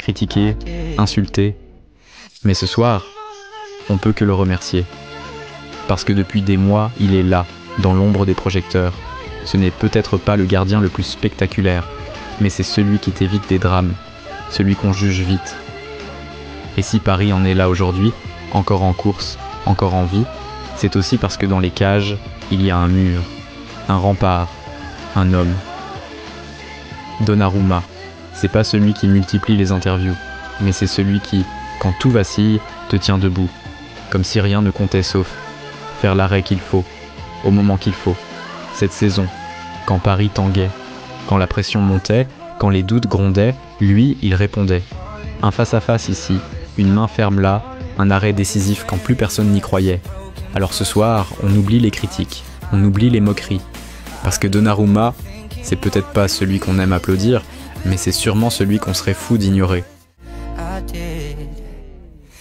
critiqué, insulté. Mais ce soir, on peut que le remercier. Parce que depuis des mois, il est là, dans l'ombre des projecteurs. Ce n'est peut-être pas le gardien le plus spectaculaire, mais c'est celui qui t'évite des drames, celui qu'on juge vite. Et si Paris en est là aujourd'hui, encore en course, encore en vie, c'est aussi parce que dans les cages, il y a un mur, un rempart, un homme. Donnarumma, c'est pas celui qui multiplie les interviews, mais c'est celui qui, quand tout vacille, te tient debout, comme si rien ne comptait sauf faire l'arrêt qu'il faut, au moment qu'il faut. Cette saison, quand Paris tanguait, quand la pression montait, quand les doutes grondaient, lui, il répondait. Un face-à-face ici, une main ferme là, un arrêt décisif quand plus personne n'y croyait. Alors ce soir, on oublie les critiques, on oublie les moqueries. Parce que Donnarumma, c'est peut-être pas celui qu'on aime applaudir, mais c'est sûrement celui qu'on serait fou d'ignorer. I did.